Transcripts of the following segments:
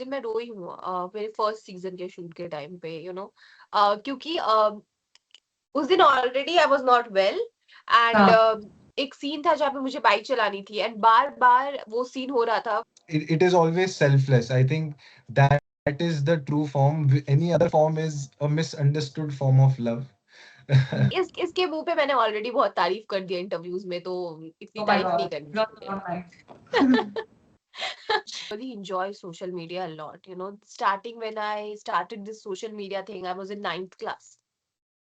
दिन मैं रोई हूँ मेरे फर्स्ट सीजन के शूट के टाइम पे, क्योंकि उस दिन already I was not well and हाँ एक सीन था जहाँ पे मुझे बाइक चलानी थी एंड बार बार वो सीन हो रहा था। It is always selfless. I think that is the true form. Any other form is a misunderstood form of love. इसके मुंह पे मैंने ऑलरेडी बहुत तारीफ कर दिया इंटरव्यूज में, तो इतनी oh my तारीफ नहीं god करनी you're चाहिए। not nice. Really enjoy social media a lot. Starting when I started this social media thing, I was in ninth class.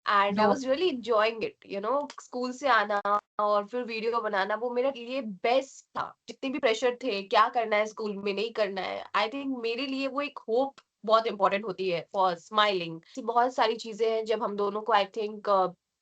And I No. was really enjoying it. School से आना और फिर video बनाना वो मेरे लिए best था। जितने भी प्रेशर थे, क्या करना है स्कूल में, नहीं करना है, आई थिंक मेरे लिए वो एक होप बहुत इंपॉर्टेंट होती है फॉर स्माइलिंग। बहुत सारी चीजें हैं जब हम दोनों को आई थिंक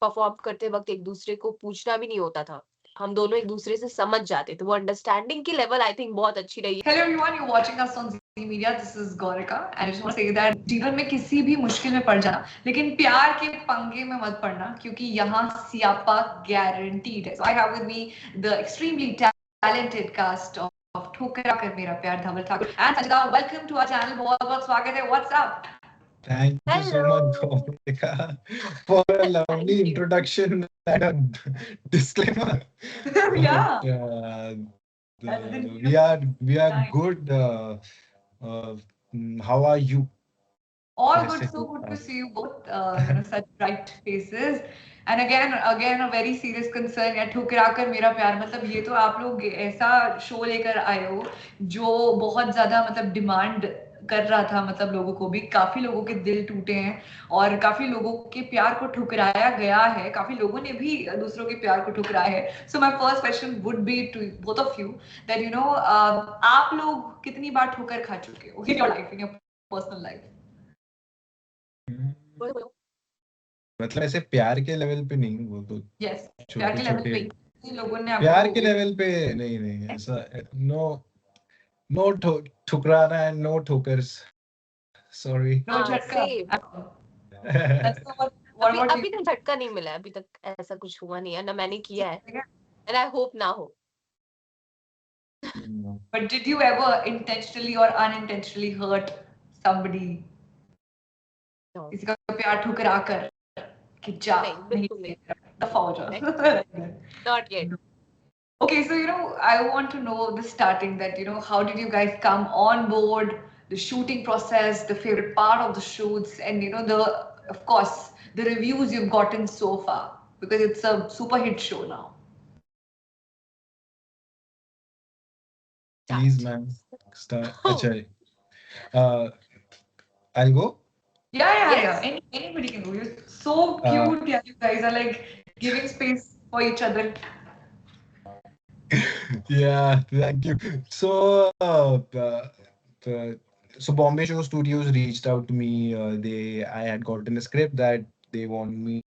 परफॉर्म करते वक्त एक दूसरे को पूछना भी नहीं होता था, हम दोनों एक दूसरे से समझ जाते थे। वो अंडरस्टैंडिंग की लेवल आई थिंक बहुत अच्छी रही। Hello everyone, you're watching us on Z Media. This is Gaurika, and I just want to say that जीवन में किसी भी मुश्किल में पड़ जाना, लेकिन प्यार के पंगे में मत पड़ना, क्योंकि यहाँ सियापा guaranteed है. So I have with me the extremely talented cast of ठुकरा कर मेरा प्यार धवल Thakur and Sanjita. Welcome to our channel. बहुत बहुत स्वागत है. What's up? Thank you so much, Hello. Bhumika, for a lovely Thank you. introduction and a disclaimer. Yeah. But That's the need we of are time. good. How are you? All good, कैसे so हो good to आप? see you both. Such bright faces. And again, a very serious concern. या ठुकराकर मेरा प्यार, मतलब ये तो आप लोग ऐसा शो लेकर आए हो जो बहुत ज्यादा मतलब डिमांड कर रहा था, मतलब लोगों को भी, काफी लोगों के दिल टूटे हैं और काफी लोगों के प्यार को ठुकराया गया है, काफी लोगों ने भी दूसरों के प्यार को ठुकराया है. So my first question would be to both of you that आप लोग कितनी बार ठोकर खा चुके हो in your life, in your personal life? बोलो बोलो। मतलब ऐसे प्यार के लेवल पे नहीं, वो तो यस, प्यार छोटे के लेवल छोटे पे ही लोगों ने प्यार आपको के लेवल पे नहीं ऐसा नो नो ठुकराना एंड नो ठोकर्स सॉरी. नो हाँ झटका. Same. That's not what what you अभी तक झटका नहीं मिला है, अभी तक ऐसा कुछ हुआ नहीं है ना, मैंने किया है एंड आई होप ना हो। But did you ever intentionally or unintentionally hurt somebody? No, किसी का प्यार ठुकरा कर कि जा नहीं नहीं बिल्कुल नहीं। दफा हो जा. नहीं, Like that. not yet. Okay, so I want to know the starting that how did you guys come on board, the shooting process, the favorite part of the shoots, and the of course the reviews you've gotten so far, because it's a super hit show now. Please, Start. man. Start. अच्छा. Uh, I'll go. Yeah. Yes. Anybody can go. You're so Uh, cute. Yeah, you guys are like giving space for each other. yeah, thank you. So Bombay Show Studios reached out to me. I had gotten a script that they want me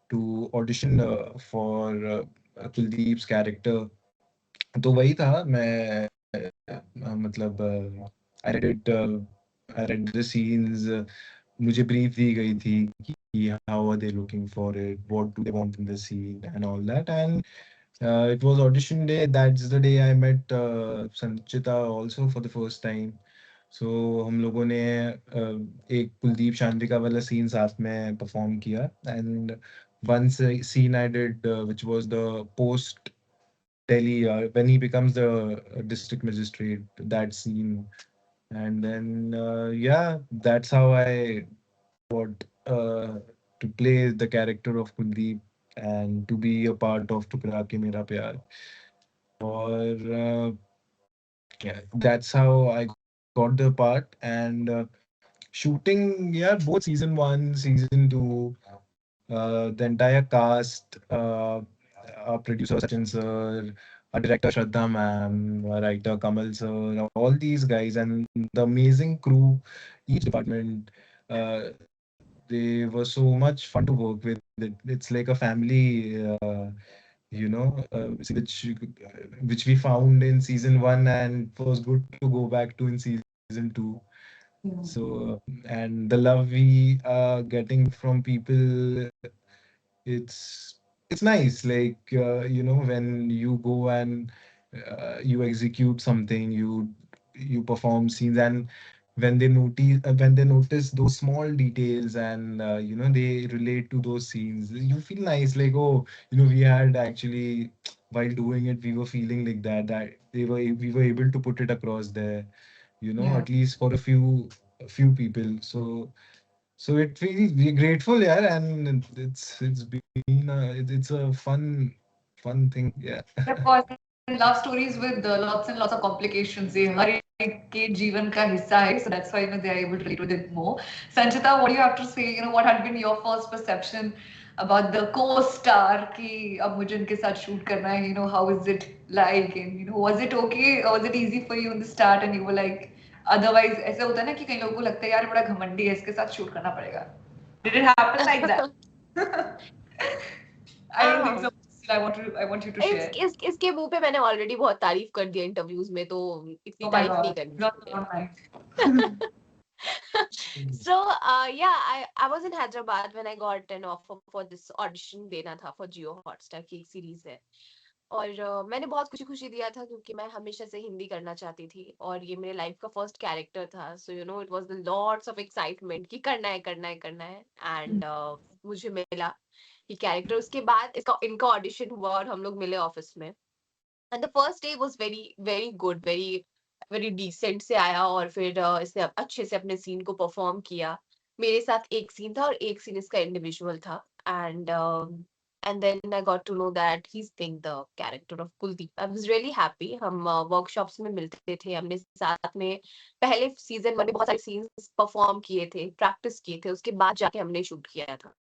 to audition for Kuldeep's character. तो वही था. मैं मतलब I read it. I read the scenes. मुझे brief दी गई थी कि how are they looking for it, what do they want in the scene and all that. And it was audition day. That's the day I met Sanchita also for the first time. So हम लोगों ने एक कुलदीप चांद्रिका वाला scene साथ में perform किया. And one scene I did, which was the post Delhi, when he becomes the district magistrate, that scene. And then yeah, that's how I got to play the character of Kuldeep and to be a part of Tukra Ke Mera Pyar. Or yeah, that's how I got the part. And shooting, yeah, both season one, season two, the entire cast, our producer Sachin sir, our director Shraddha ma'am, our writer Kamal sir, all these guys, and the amazing crew, each department. They were so much fun to work with. It's like a family, which we found in season one, and it was good to go back to in season two. So, and the love we are getting from people, it's it's nice. Like when you go and you execute something, you you perform scenes, and when they notice those small details, and they relate to those scenes, you feel nice, like, oh, we had actually, while doing it, we were feeling like that we were able to put it across there, Yeah. at least for a few people. So it feels, we're grateful, yeah, and it's been it's a fun thing, yeah. Of course, and love stories with lots and lots of complications. ये हर एक के जीवन का हिस्सा है, so that's why they are able to relate with it more. Sanchita, what do you have to say? What had been your first perception about the co-star कि अब मुझे इनके साथ shoot करना है? How is it like? And was it okay? Or was it easy for you in the start? And you were like, otherwise ऐसा होता है ना कि कई लोगों को लगता है यार बड़ा घमंडी है, इसके साथ shoot करना पड़ेगा. Did it happen like that? I don't think so. I want you to share. इसके मुंह पे मैंने ऑलरेडी बहुत तारीफ कर दिया इंटरव्यूज में, तो इतनी Oh my तारीफ नहीं God. करनी Not चाहिए. online. So yeah, I was in Hyderabad when I got an offer for this audition देना था for Jio Hotstar की एक सीरीज है, और मैंने बहुत खुशी खुशी दिया था क्योंकि मैं हमेशा से हिंदी करना चाहती थी और ये मेरे लाइफ का फर्स्ट कैरेक्टर था. So it was the lots of excitement कि करना है करना है करना है. एंड मुझे मिला ये कैरेक्टर. उसके बाद इनका ऑडिशन हुआ और हम लोग मिले ऑफिस में. And the first day was very very good, very very decent से आया, और फिर इसने अच्छे से अपने सीन को परफॉर्म किया. मेरे साथ एक सीन था और एक सीन इसका इंडिविजुअल था. And then I got to know that he is playing the character of Kuldeep. I was really happy. हम वर्कशॉप्स में मिलते थे, हमने साथ में पहले सीजन 1 में बहुत सारे सीन्स परफॉर्म किए थे, प्रैक्टिस किए थे, उसके बाद जाके हमने शूट किया था.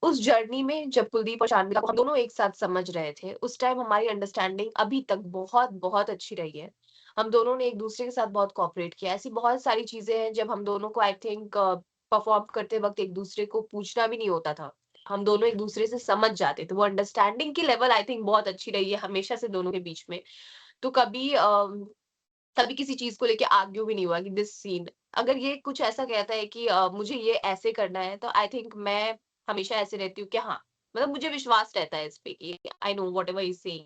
उस जर्नी में जब कुलदीप और शार्मिला को हम दोनों एक साथ समझ रहे थे, उस टाइम हमारी अंडरस्टैंडिंग अभी तक बहुत बहुत अच्छी रही है. हम दोनों ने एक दूसरे के साथ बहुत कोऑपरेट किया. ऐसी बहुत सारी चीजें हैं जब हम दोनों को आई थिंक परफॉर्म करते वक्त एक दूसरे को पूछना भी नहीं होता था, हम दोनों एक दूसरे से समझ जाते थे. वो अंडरस्टैंडिंग की लेवल आई थिंक बहुत अच्छी रही है हमेशा से दोनों के बीच में. तो कभी किसी चीज को लेके आर्ग्यू भी नहीं हुआ कि दिस सीन, अगर ये कुछ ऐसा कहता है कि मुझे ये ऐसे करना है, तो आई थिंक मैं हमेशा ऐसे रहती हूँ कि हाँ, मतलब मुझे विश्वास रहता है इस पे कि I know what ever is saying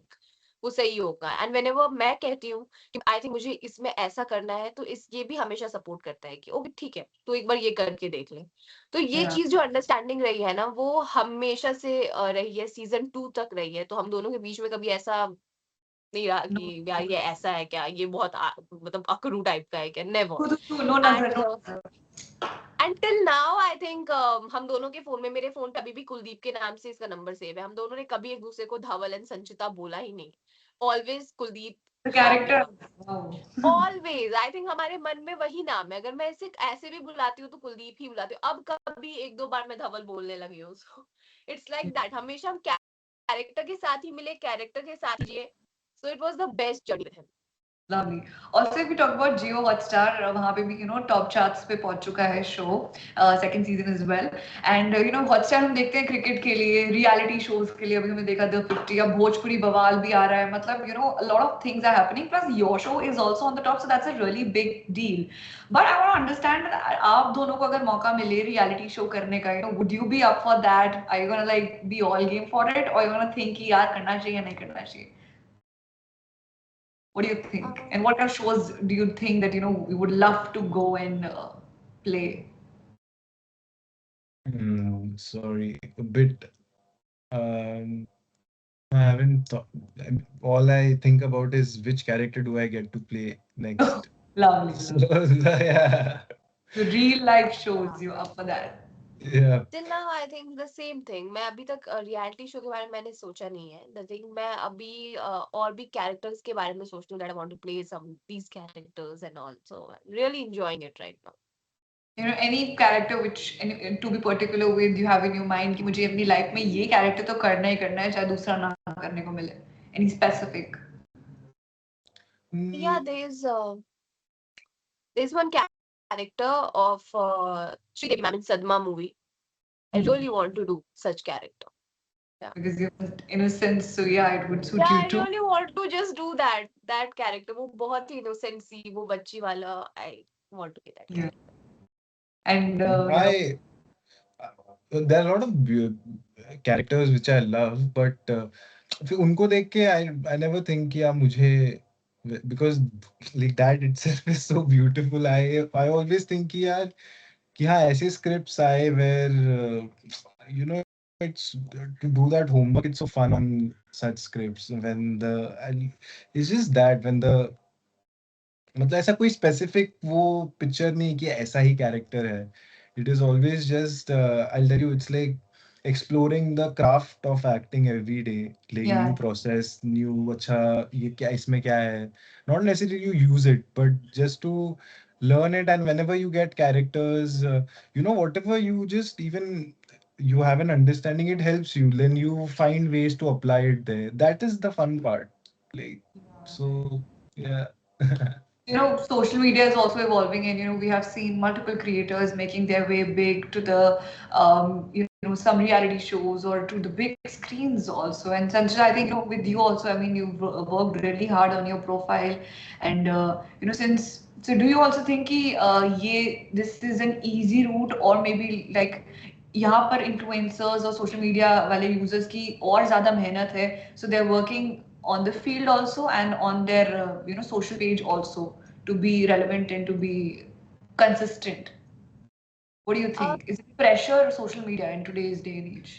वो सही होगा. एंड वेन एवर मैं कहती हूँ कि आई थिंक मुझे इसमें ऐसा करना है, तो इस ये भी हमेशा सपोर्ट करता है कि ओके ठीक है, तो एक बार ये करके देख ले. तो ये Yeah. चीज जो अंडरस्टैंडिंग रही है ना, वो हमेशा से रही है, सीजन 2 तक रही है. तो हम दोनों के बीच में कभी ऐसा नहीं रहा No. कि यार ये ऐसा है क्या, ये बहुत मतलब अकरू टाइप का है क्या, never. No nazar, and no nazar. Till now I think हम दोनों के फोन में, मेरे फोन पे अभी भी कुलदीप के नाम से इसका नंबर सेव है. हम दोनों ने कभी एक दूसरे को धवल एंड संचिता बोला ही नहीं. Always Kuldeep, The शार्मिला, character. Wow. Always. I think हमारे मन में वही नाम है. अगर मैं इसे ऐसे भी बुलाती हूँ तो कुलदीप ही बुलाती हूँ. अब कभी एक दो बार मैं धवल बोलने लगी हूँ. So it's like that. हमेशा हम कैरेक्टर के साथ ही मिले, कैरेक्टर के साथ ही जिए. So it was the best journey with him. Lovely. Also, if we talk about Jio Hotstar, वहाँ पे भी top charts पे पहुंच चुका है show, second season as well. And Hotstar हम देखते हैं cricket के लिए, reality shows के लिए. अभी हमने देखा The 50, अब भोजपुरी बवाल भी आ रहा है. मतलब a lot of things are happening. Plus your show is also on the top, so that's a really big deal. But I want to understand that आप दोनों को अगर मौका मिले reality show करने का, would you be up for that? Are you gonna like be all game for it, or you gonna think कि यार करना चाहिए या नहीं करना चाहिए? What do you think? And what kind of shows do you think that we would love to go and play? Sorry, a bit. Um, I haven't thought. All I think about is which character do I get to play next. Lovely. So, yeah, The real life shows, you up for that? yeah. Till now I think the same thing. मैं अभी तक reality show के बारे में मैंने सोचा नहीं है. द थिंग, मैं अभी और भी कैरेक्टर्स के बारे में सोचती हूँ, that I want to play some these characters and all. So really enjoying it right now. Any character which, to be particular with, you have in your mind कि मुझे अपनी लाइफ में ये कैरेक्टर तो करना ही करना है, चाहे दूसरा ना करने को मिले. Any specific? Yeah, there's one character of Sridevi ma'am in Sadma movie. I really want to do such character. Because you have innocence, so yeah, it would suit Yeah, you I too. really want to just do that character. वो बहुत ही innocent सी, वो बच्ची वाला. I want to be that Yeah. character. And There are a lot of characters which I love, but फिर उनको देख के I never think कि मुझे because like that itself is so beautiful. I always think कि यार कि हाँ ऐसे scripts आए where you know it's to do that homework. It's so fun on such scripts when it's just that when the मतलब ऐसा कोई specific वो पिक्चर नहीं कि ऐसा ही कैरेक्टर है. It is always just I tell you it's like exploring the craft of acting every day, like new Yeah. Process, new अच्छा ये क्या इसमें क्या है, not necessary you use it but just to learn it. And whenever you get characters, whatever you just even you have an understanding, it helps you, then you find ways to apply it there. That is the fun part, like, so yeah. Social media is also evolving, and we have seen multiple creators making their way big to the some reality shows or to the big screens also. And Sanjay, I think with you also, I mean, you've worked really hard on your profile, and since so, do you also think कि this is an easy route, or maybe like यहाँ पर influencers और social media वाले users की और ज़्यादा मेहनत है, so they're working on the field also and on their social page also to be relevant and to be consistent? What do you Uh, think? Is it pressure or social media in today's day and age?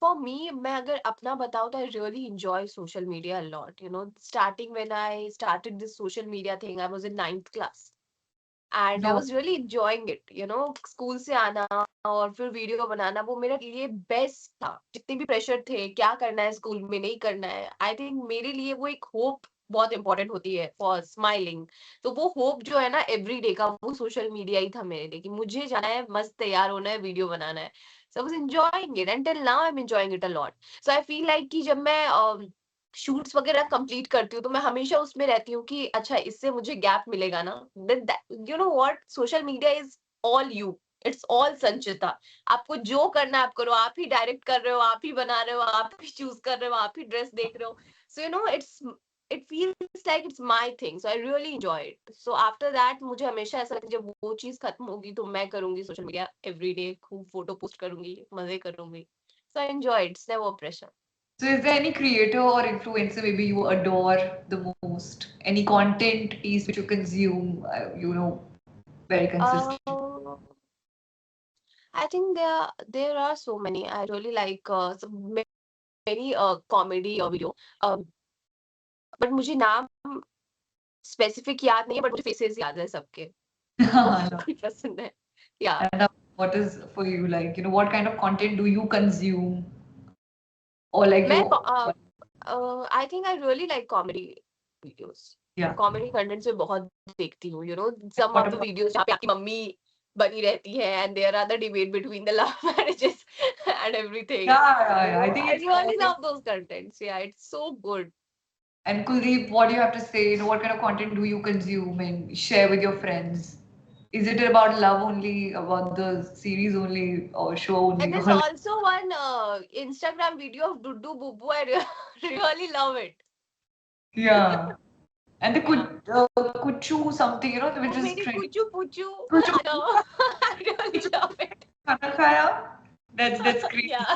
for me, मैं अगर अपना बताऊँ तो I really enjoy social media a lot. Starting when I started this social media thing, I was in 9th class. And I No. was really enjoying it. School से आना और फिर video बनाना वो मेरे लिए बेस्ट था. जितने भी प्रेशर थे, क्या करना है स्कूल में, नहीं करना है, आई थिंक मेरे लिए वो एक होप बहुत इंपॉर्टेंट होती है फॉर स्माइलिंग. तो वो होप जो है ना एवरी डे का, वो सोशल मीडिया ही था मेरे लिए कि मुझे जाना है, मस्त तैयार होना है, वीडियो बनाना है. So I was enjoying it, and till now I am enjoying it a lot. So I feel like कि जब मैं शूट्स वगैरह कंप्लीट करती हूँ तो मैं हमेशा उसमें रहती हूँ कि अच्छा इससे मुझे गैप मिलेगा ना. You know what, social media is all you, it's all Sanchita. आपको जो करना है आप करो, आप ही डायरेक्ट कर रहे हो, आप ही बना रहे हो, आप ही चूज कर रहे हो, आप ही ड्रेस देख रहे हो. So it feels like it's my thing, so I really enjoy it. So after that मुझे हमेशा ऐसा लगता है जब वो चीज खत्म होगी तो मैं करूंगी सोशल मीडिया एवरी डे, खूब फोटो पोस्ट करूंगी, मजे करूंगी. So I enjoy it, it's never pressure. So is there any creator or influencer maybe you adore the most? Any content piece which you consume, very consistent? Uh, I think there are so many. I really like many comedy video. Um, but मुझे नाम specific याद नहीं है, but मुझे faces याद है सबके. वो कोई पसंद है. Yeah. And what is for you, like, what kind of content do you consume? Or like मैं you, I think I really like comedy videos. yeah. Comedy content से बहुत देखती हूँ. Some What of the about, videos जहाँ पे आपकी mummy बनी रहती है and there are the debate between the love marriages and everything. yeah, I So think I it's really love those contents. Yeah, it's so good. And Kuldeep, what do you have to say? What kind of content do you consume and share with your friends? Is it about love only, about the series only, or show And only? there's also one Instagram video of Duddu Bubu. I really love it. Yeah. And the Yeah. kuchu something, which Oh, is maybe trending. Puchu Puchu. Kuchu. I know. I really love it. Khana khaya? That's crazy. Yeah.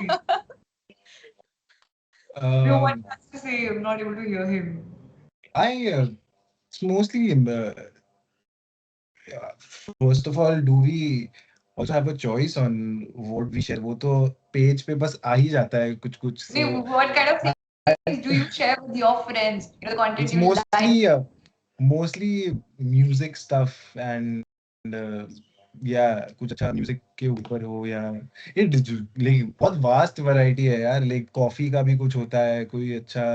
No one Um, has to say. I'm not able to hear him. it's mostly, first of all, do we also have a choice on what we share? वो तो page पे बस आ ही जाता है कुछ See, so what kind of things do you share with your friends? The content it's you like. mostly music stuff and yeah, कुछ अच्छा music के ऊपर हो या it like बहुत वास्ट वैरायटी है यार. लाइक कॉफी का भी कुछ होता है, कोई अच्छा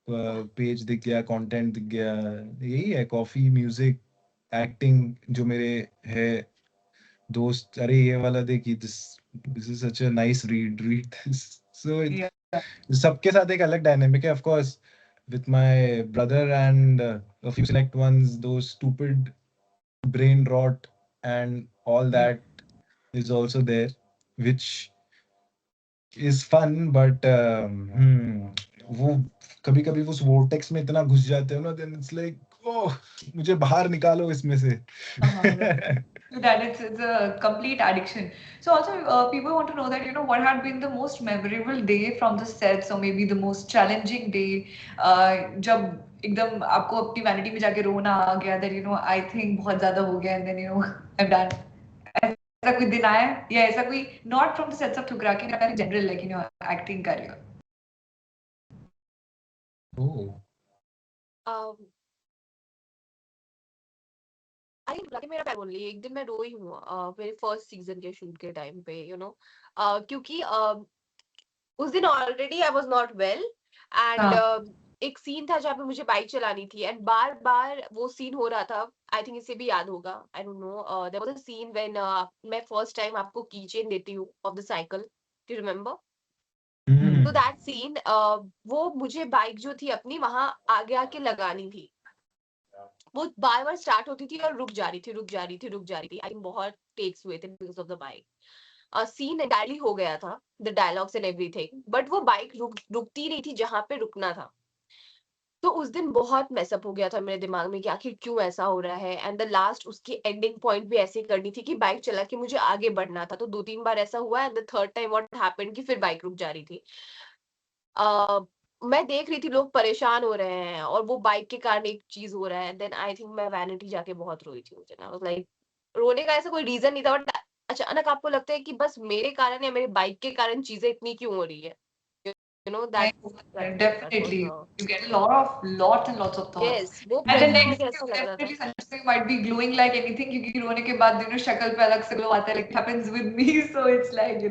पेज दिख गया, कंटेंट दिख गया, यही है. कॉफी, म्यूजिक, एक्टिंग जो मेरे है दोस्त, अरे ये वाला देखिए, this is such a nice read this. So Yeah. सबके साथ एक अलग डायनामिक है. Of course with my brother and a few select ones, those stupid brain rot and all that is also there, which is fun, but वो कभी कभी उस vortex में इतना घुस जाते हो ना, then it's like, oh, मुझे बाहर निकालो इसमें से. That it's a complete addiction. So also people want to know that what had been the most memorable day from the sets, or maybe the most challenging day, जब एकदम आपको अपनी vanity में जाके रोना आ गया that I think बहुत ज्यादा हो गया and then I'm done? ऐसा कोई दिन आया या ऐसा कोई not from the sense of ठुकरा के ना general like acting career? Oh. आई लगे मेरा पैर बोल एक दिन मैं रोई हूँ मेरे फर्स्ट सीजन के शूट के टाइम पे क्योंकि उस दिन already I was not well and एक सीन था जहाँ पे मुझे बाइक चलानी थी एंड बार बार वो सीन हो रहा था आई थिंक इसे भी याद होगा I don't know there was a scene when मैं फर्स्ट टाइम आपको की चेन देती हूँ of the cycle do you remember तो दैट सीन वो मुझे बाइक जो थी अपनी वहां आगे आके लगानी थी वो बार बार स्टार्ट होती थी और रुक जा रही थी रुक जा रही थी रुक जा रही थी आई थिंक बहुत टेक्स हुए थे because of the bike scene entirely हो गया था the dialogues and everything but वो बाइक रुकती नहीं थी जहां पे रुकना था तो उस दिन बहुत मैसअप हो गया था मेरे दिमाग में कि आखिर क्यों ऐसा हो रहा है एंड द लास्ट उसकी एंडिंग पॉइंट भी ऐसे करनी थी कि बाइक चला के मुझे आगे बढ़ना था तो 2-3 बार ऐसा हुआ and the third time what happened कि फिर बाइक रुक जा रही थी मैं देख रही थी लोग परेशान हो रहे हैं और वो बाइक के कारण एक चीज हो रहा है देन आई थिंक मैं वैनिटी जाके बहुत रोई थी मुझे ना लाइक रोने का ऐसा कोई रीजन नहीं था बट अचानक आपको लगता है कि बस मेरे कारण या मेरे बाइक के कारण चीजें इतनी क्यों हो रही है that Definitely, was you get lots and lots of thoughts. yes वो And the प्रेजेंट next मुझे day, ऐसा you लग रहा था definitely Sanjay might be glowing like anything क्योंकि रोने के बाद शक्ल पे अलग से glow आता है, like it happens with me. So it's like.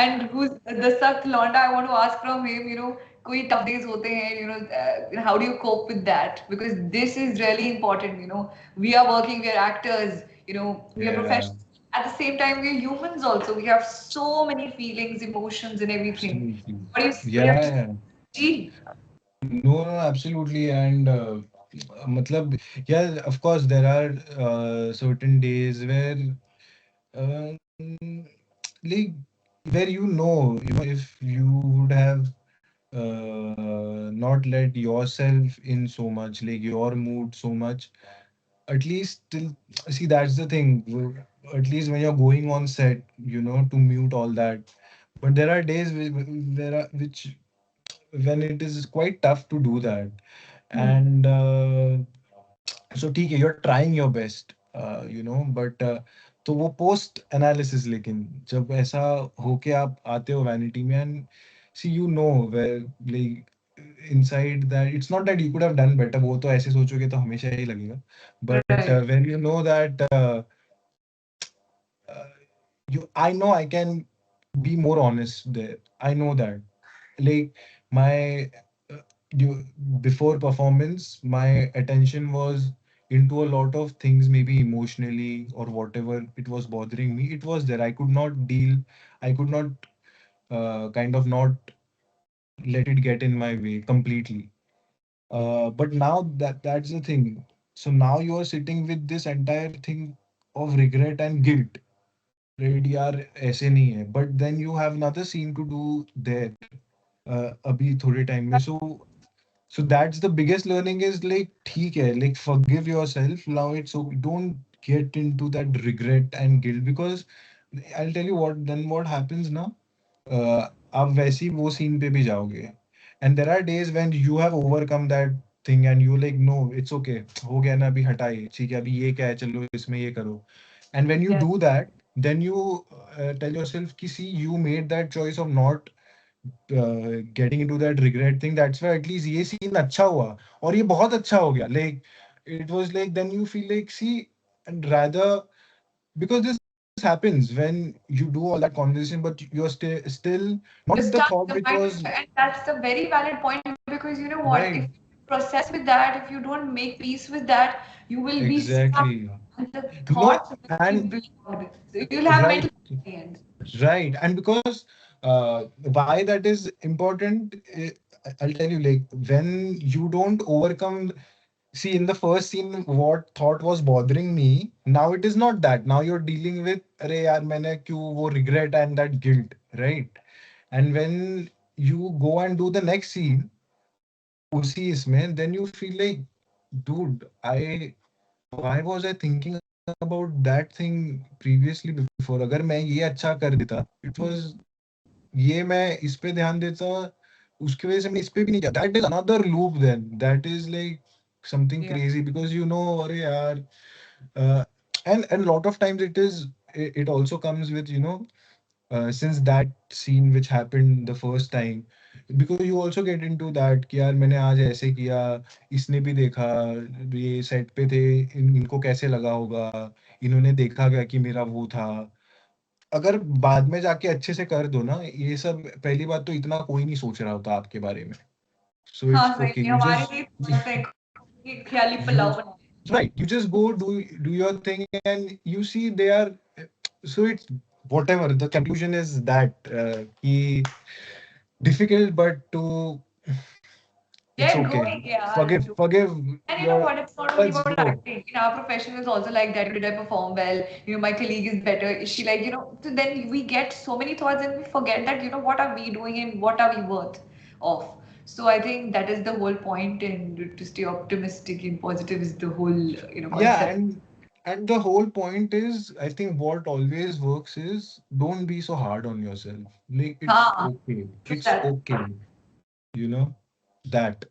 And who's the Sak Londa? I want to ask from him. कोई tough days होते हैं. How do you cope with that? Because this is really important. We are working, we are actors. We are Yeah. professionals. At the same time, we're humans also. We have so many feelings, emotions, and everything. Absolutely. What do you have to Yeah. No, absolutely. And matlab, yeah, of course, there are certain days where, uh, like, where if you would have not let yourself in so much, like your mood so much, at least still, see, that's the thing. At least when you're going on set, to mute all that. But there are days which when it is quite tough to do that. And so ठीक है, you're trying your best, but तो वो post analysis, लेकिन जब ऐसा होके आप आते हो vanity में and see where like inside that it's not that you could have done better, वो तो ऐसे सोचोगे तो हमेशा ही लगेगा, but Right. when you know that uh, I know I can be more honest there. I know that. Like my you before performance, my attention was into a lot of things, maybe emotionally or whatever it was bothering me. It was there. I could not deal. I could not kind of not let it get in my way completely. But now that's the thing. So now you are sitting with this entire thing of regret and guilt. Right, यार ऐसे नहीं है, but then you have another scene to do there अभी थोड़े time में, so that's the biggest learning is like ठीक है, like forgive yourself now, it's so don't get into that regret and guilt, because I'll tell you what happens now, आप वैसे ही वो scene पे भी जाओगे, and there are days when you have overcome that thing and you like no it's okay, हो गया ना, अभी हटाइए, ठीक है, अभी ये क्या है, चलो इसमें ये करो, and when you Yes. do that then you tell yourself कि see you made that choice of not getting into that regret thing, that's why at least ये scene अच्छा हुआ और ये बहुत अच्छा हो गया, like it was like then you feel like see, and rather, because this happens when you do all that conversation but you're still not The with the stuff, thought the which mind, was and that's a very valid point because you know what? If right. you process with that, if you don't make peace with that, you will be stuck, Exactly. and the No, thoughts will and be blocked. So you'll have right, mental at the end. right, and because why that is important, I'll tell you, like when you don't overcome. See, in the first scene, what thought was bothering me, now it is not that. Now you're dealing with, अरे यार मैंने क्यों वो regret and that guilt, right? And when you go and do the next scene, उसी इसमें, then you feel like, dude, why was I thinking about that thing previously before? अगर मैं ये अच्छा कर देता, it was ये मैं इस पे ध्यान देता, उसकी वजह से मैंने इस पे भी नहीं किया. That is another loop then. That is like something Yeah. crazy because you know, अरे यार, and lot of times it also comes with, you know, since that scene which happened the first time, because you also get into that कि यार मैंने आज ऐसे किया, इसने भी देखा, ये सेट पे थे, इनको कैसे लगा होगा, इन्होंने देखा क्या कि मेरा वो था. अगर बाद में जाके अच्छे से कर दो ना ये सब, पहली बात तो इतना कोई नहीं सोच रहा होता आपके बारे में. So हाँ it's सही okay. है, हमारे लिए थोड़ा सा एक ख्याली You पुलाव बना. right. You just go do your thing and you see they are. So it's whatever. The conclusion is that he difficult, but to it's Get okay. going, yeah. Forgive And you know your. what? It's not only Let's about go. acting. In our profession, it's also like that. Did I perform well? You know, my colleague is better. Is she like, you know? So then we get so many thoughts and we forget that, you know, what are we doing and what are we worth of? So I think that is the whole point, and to stay optimistic and positive is the whole, you know, Yeah, concept. and the whole point is, I think what always works is don't be so hard on yourself. Like it's Ah, okay. true It's that. okay. You know that.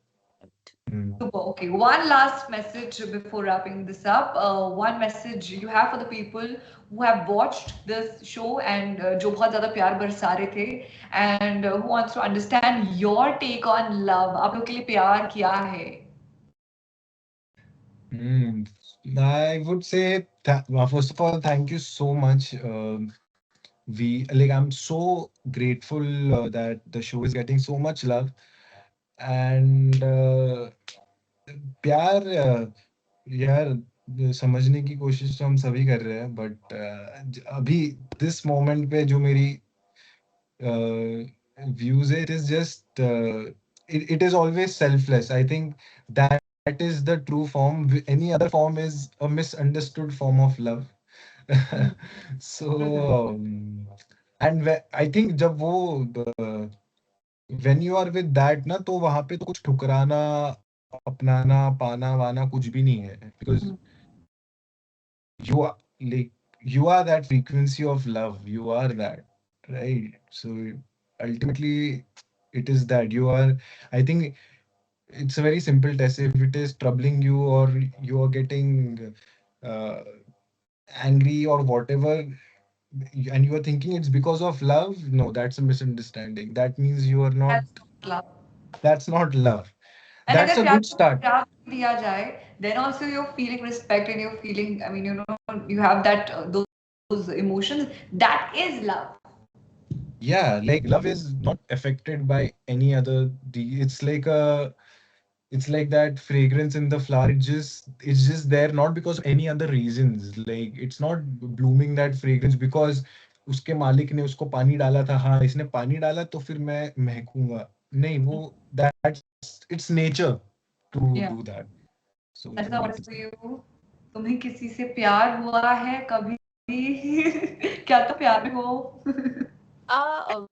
Hmm. Super. Okay, one last message before wrapping this up. One message you have for the people who have watched this show and जो बहुत ज़्यादा प्यार बरसा रहे थे, and who wants to understand your take on love. आप लोग के लिए प्यार क्या है? Hmm. I would say first of all, thank you so much. I'm so grateful that the show is getting so much love, and प्यार यार समझने की कोशिश तो हम सभी कर रहे हैं, बट अभी दिस मोमेंट पे जो मेरी views है, it is just it is always selfless. I think that is the true form. Any other form is a misunderstood form of love. So and I think जब वो when you are with that ना, तो वहां पे तो कुछ ठुकराना, अपनाना, पाना वाना कुछ भी नहीं है, because you are like you are that frequency of love, you are that, right? So ultimately it is that you are. I think it's a very simple test. If it is troubling you or you are getting uh, angry or whatever, and you are thinking it's because of love, no, that's a misunderstanding. That means you are not. That's love. That's not love. And That's अगर a प्यार good को start. प्यार दिया जाए, then also you're feeling respect and you're feeling, I mean, you know, you have that those emotions. That is love. Yeah, like love is not affected by any other. It's like a. It's like that fragrance in the flower. It's just there not because of any other reasons. Like it's not blooming that fragrance because उसके मालिक ने उसको पानी डाला था. हाँ, इसने पानी डाला तो फिर मैं महकूंगा. नहीं, वो that's it's nature to Yeah. do that. So ऐसा what for you? तुम्हें किसी से प्यार हुआ है कभी? क्या तो प्यार में हो? Uh,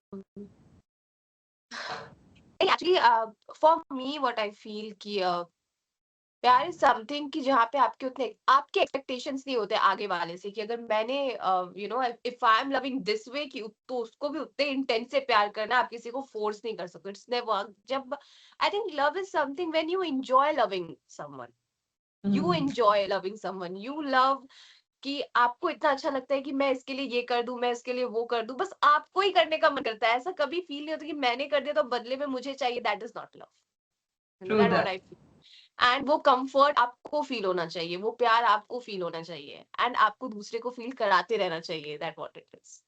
actually, for me, what I feel कि प्यार इज समथिंग कि जहाँ पे आपके उतने आपके एक्सपेक्टेशंस नहीं होते आगे वाले से कि अगर मैंने you know if I am loving this way कि तो उसको भी उतने इंटेंस से प्यार करना, आप किसी को फोर्स नहीं कर सकते. It's never. जब I think love is something when you enjoy loving someone, you enjoy loving someone, you love कि आपको इतना अच्छा लगता है कि मैं इसके लिए ये कर दूं, मैं इसके लिए वो कर दूं, बस आपको ही करने का मन करता है. ऐसा कभी फील नहीं होता कि मैंने कर दिया तो बदले में मुझे चाहिए. That is not love. You know True that what that. I feel. And वो कंफर्ट आपको फील होना चाहिए, वो प्यार आपको फील होना चाहिए, एंड आपको दूसरे को फील कराते रहना चाहिए. That what it is.